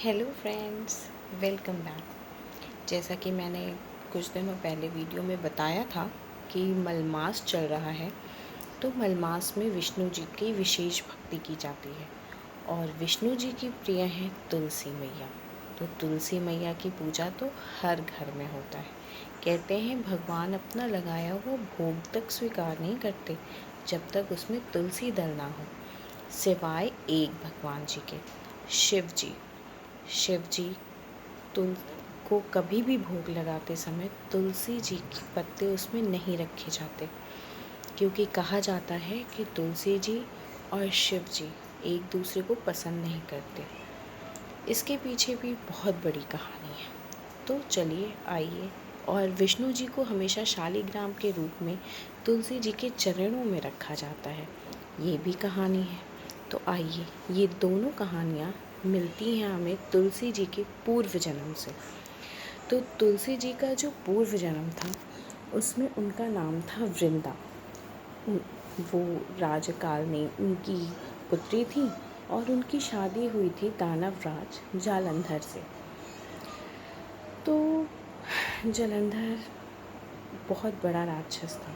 Hello friends, welcome back. जैसा कि मैंने कुछ दिनों पहले वीडियो में बताया था कि मलमास चल रहा है, तो मलमास में विष्णु जी की विशेष भक्ति की जाती है और विष्णु जी की प्रिय हैं तुलसी मैया। तो तुलसी मैया की पूजा तो हर घर में होता है। कहते हैं भगवान अपना लगाया हुआ भोग तक स्वीकार नहीं करते जब तक उसमें तुलसी दल ना हो, सिवाय एक भगवान जी के, शिव जी। शिव जी तुल को कभी भी भोग लगाते समय तुलसी जी के पत्ते उसमें नहीं रखे जाते, क्योंकि कहा जाता है कि तुलसी जी और शिव जी एक दूसरे को पसंद नहीं करते। इसके पीछे भी बहुत बड़ी कहानी है। तो चलिए आइए, और विष्णु जी को हमेशा शालिग्राम के रूप में तुलसी जी के चरणों में रखा जाता है, ये भी कहानी है। तो आइए, ये दोनों कहानियाँ मिलती हैं हमें तुलसी जी के पूर्व जन्म से। तो तुलसी जी का जो पूर्व जन्म था उसमें उनका नाम था वृंदा। वो राजकाल में उनकी पुत्री थी और उनकी शादी हुई थी दानवराज जालंधर से। तो जालंधर बहुत बड़ा राक्षस था,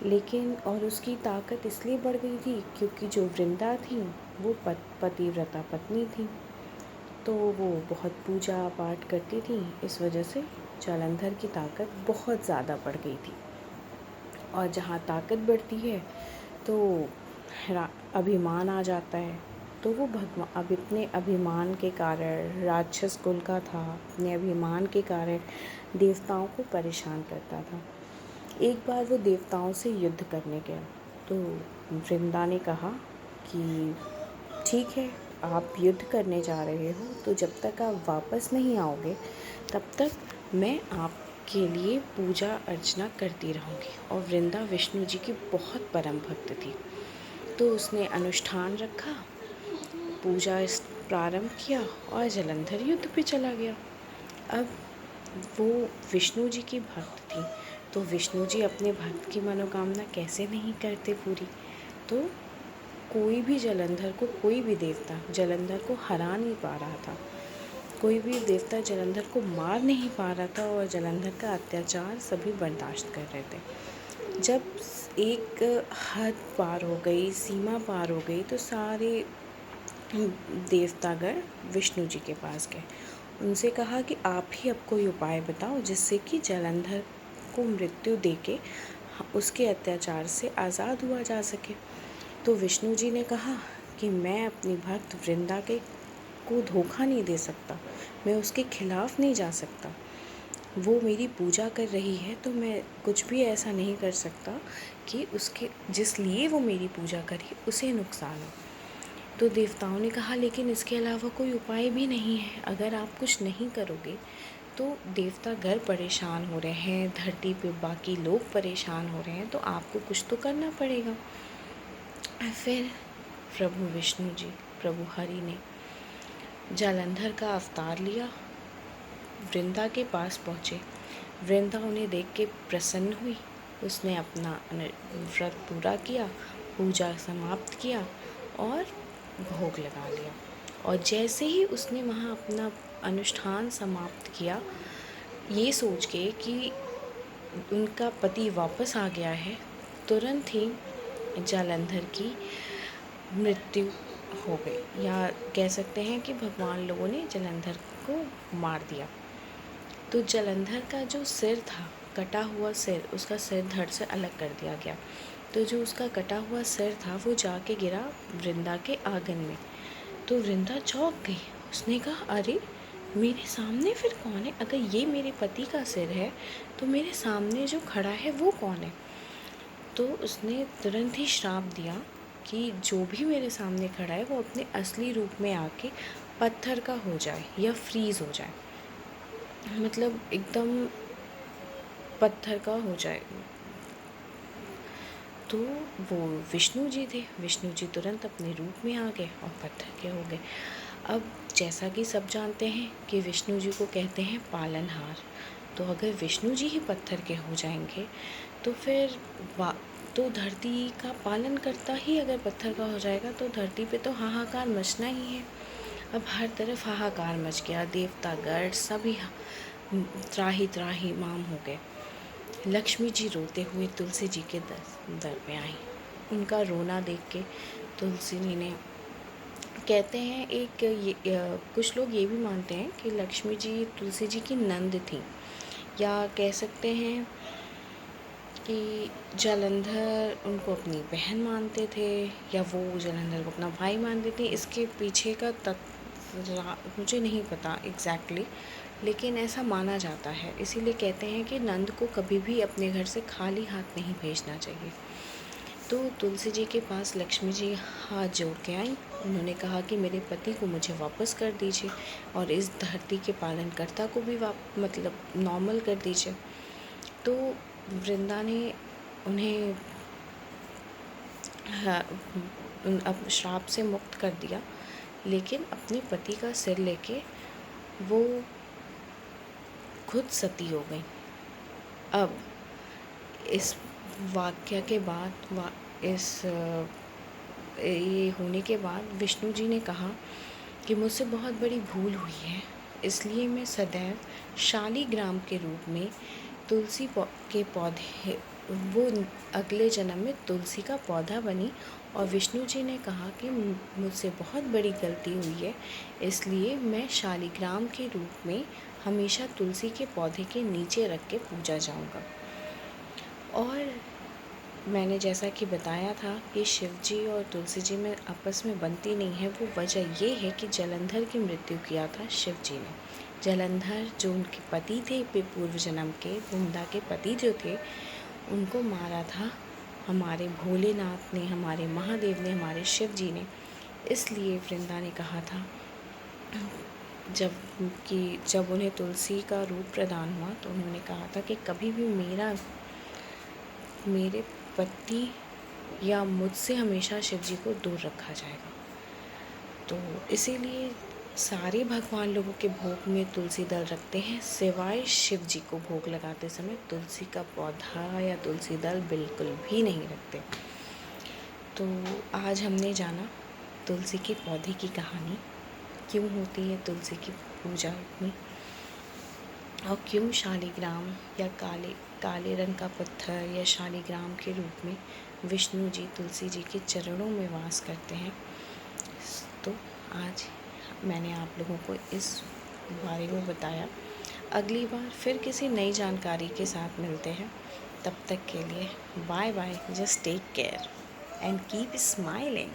लेकिन और उसकी ताकत इसलिए बढ़ गई थी क्योंकि जो वृंदा थी वो पतिव्रता पत्नी थी, तो वो बहुत पूजा पाठ करती थी। इस वजह से जालंधर की ताकत बहुत ज़्यादा बढ़ गई थी। और जहाँ ताकत बढ़ती है तो अभिमान आ जाता है। तो वो भगवान अब अपने अभिमान के कारण, राक्षस कुल का था, अपने अभिमान के कारण देवताओं को परेशान करता था। एक बार वो देवताओं से युद्ध करने गया, तो वृंदा ने कहा कि ठीक है, आप युद्ध करने जा रहे हो, तो जब तक आप वापस नहीं आओगे तब तक मैं आपके लिए पूजा अर्चना करती रहूँगी। और वृंदा विष्णु जी की बहुत परम भक्त थी, तो उसने अनुष्ठान रखा, पूजा प्रारंभ किया और जालंधर युद्ध पे चला गया। अब वो विष्णु जी की भक्त थी, तो विष्णु जी अपने भक्त की मनोकामना कैसे नहीं करते पूरी। तो कोई भी जालंधर को, कोई भी देवता जालंधर को हरा नहीं पा रहा था, कोई भी देवता जालंधर को मार नहीं पा रहा था, और जालंधर का अत्याचार सभी बर्दाश्त कर रहे थे। जब एक हद पार हो गई, सीमा पार हो गई, तो सारे देवतागण विष्णु जी के पास गए। उनसे कहा कि आप ही अब कोई उपाय बताओ जिससे कि जालंधर को मृत्यु देके उसके अत्याचार से आज़ाद हुआ जा सके। तो विष्णु जी ने कहा कि मैं अपनी भक्त वृंदा को धोखा नहीं दे सकता, मैं उसके खिलाफ नहीं जा सकता। वो मेरी पूजा कर रही है, तो मैं कुछ भी ऐसा नहीं कर सकता कि उसके जिस लिए वो मेरी पूजा करी उसे नुकसान हो। तो देवताओं ने कहा लेकिन इसके अलावा कोई उपाय भी नहीं है। अगर आप कुछ नहीं करोगे तो देवतागण परेशान हो रहे हैं, धरती पे बाकी लोग परेशान हो रहे हैं, तो आपको कुछ तो करना पड़ेगा। फिर प्रभु विष्णु जी, प्रभु हरि ने जालंधर का अवतार लिया, वृंदा के पास पहुँचे। वृंदा उन्हें देख के प्रसन्न हुई, उसने अपना व्रत पूरा किया, पूजा समाप्त किया और भोग लगा लिया। और जैसे ही उसने वहाँ अपना अनुष्ठान समाप्त किया, ये सोच के कि उनका पति वापस आ गया है, तुरंत ही जालंधर की मृत्यु हो गई, या कह सकते हैं कि भगवान लोगों ने जालंधर को मार दिया। तो जालंधर का जो सिर था, कटा हुआ सिर, उसका सिर धड़ से अलग कर दिया गया। तो जो उसका कटा हुआ सिर था वो जाके गिरा वृंदा के आंगन में। तो वृंदा चौंक गई, उसने कहा अरे मेरे सामने फिर कौन है? अगर ये मेरे पति का सिर है तो मेरे सामने जो खड़ा है वो कौन है? तो उसने तुरंत ही श्राप दिया कि जो भी मेरे सामने खड़ा है वो अपने असली रूप में आके पत्थर का हो जाए या फ्रीज़ हो जाए, मतलब एकदम पत्थर का हो जाए। तो वो विष्णु जी थे, विष्णु जी तुरंत अपने रूप में आ गए और पत्थर के हो गए। अब जैसा कि सब जानते हैं कि विष्णु जी को कहते हैं पालनहार, तो अगर विष्णु जी ही पत्थर के हो जाएंगे तो फिर तो धरती का पालन करता ही अगर पत्थर का हो जाएगा तो धरती पे तो हाहाकार मचना ही है। अब हर तरफ हाहाकार मच गया, देवतागण सभी त्राही त्राही माम हो गए। लक्ष्मी जी रोते हुए तुलसी जी के दर पे आई। उनका रोना देख के तुलसी जी ने, कहते हैं कुछ लोग ये भी मानते हैं कि लक्ष्मी जी तुलसी जी की नंद थी, या कह सकते हैं कि जलंधर उनको अपनी बहन मानते थे, या वो जलंधर को अपना भाई मानते थे। इसके पीछे का मुझे नहीं पता एग्जैक्टली, लेकिन ऐसा माना जाता है। इसीलिए कहते हैं कि नंद को कभी भी अपने घर से खाली हाथ नहीं भेजना चाहिए। तो तुलसी जी के पास लक्ष्मी जी हाथ जोड़ के आई। उन्होंने कहा कि मेरे पति को मुझे वापस कर दीजिए और इस धरती के पालनकर्ता को भी मतलब नॉर्मल कर दीजिए। तो वृंदा ने उन्हें अब श्राप से मुक्त कर दिया, लेकिन अपने पति का सिर लेके वो खुद सती हो गई। अब इस वाक्य के बाद ये होने के बाद विष्णु जी ने कहा कि मुझसे बहुत बड़ी भूल हुई है, इसलिए मैं सदैव शालिग्राम के रूप में तुलसी के पौधे, वो अगले जन्म में तुलसी का पौधा बनी। और विष्णु जी ने कहा कि मुझसे बहुत बड़ी गलती हुई है, इसलिए मैं शालिग्राम के रूप में हमेशा तुलसी के पौधे के नीचे रख के पूजा जाऊंगा। और मैंने जैसा कि बताया था कि शिव जी और तुलसी जी में आपस में बनती नहीं है, वो वजह ये है कि जलंधर की मृत्यु किया था शिव जी ने। जलंधर जो उनके पति थे, पूर्व जन्म के वृंदा के पति जो थे, उनको मारा था हमारे भोलेनाथ ने, हमारे महादेव ने, हमारे शिव जी ने। इसलिए वृंदा ने कहा था जब उन्हें तुलसी का रूप प्रदान हुआ, तो उन्होंने कहा था कि कभी भी मेरे पति या मुझसे हमेशा शिव जी को दूर रखा जाएगा। तो इसीलिए सारे भगवान लोगों के भोग में तुलसी दल रखते हैं, सिवाय शिव जी को भोग लगाते समय तुलसी का पौधा या तुलसी दल बिल्कुल भी नहीं रखते। तो आज हमने जाना तुलसी के पौधे की कहानी, क्यों होती है तुलसी की पूजा इतनी, और क्यों शालिग्राम या काले रंग का पत्थर या शालिग्राम के रूप में विष्णु जी तुलसी जी के चरणों में वास करते हैं। तो आज मैंने आप लोगों को इस बारे में बताया। अगली बार फिर किसी नई जानकारी के साथ मिलते हैं। तब तक के लिए bye bye, just take care and keep smiling.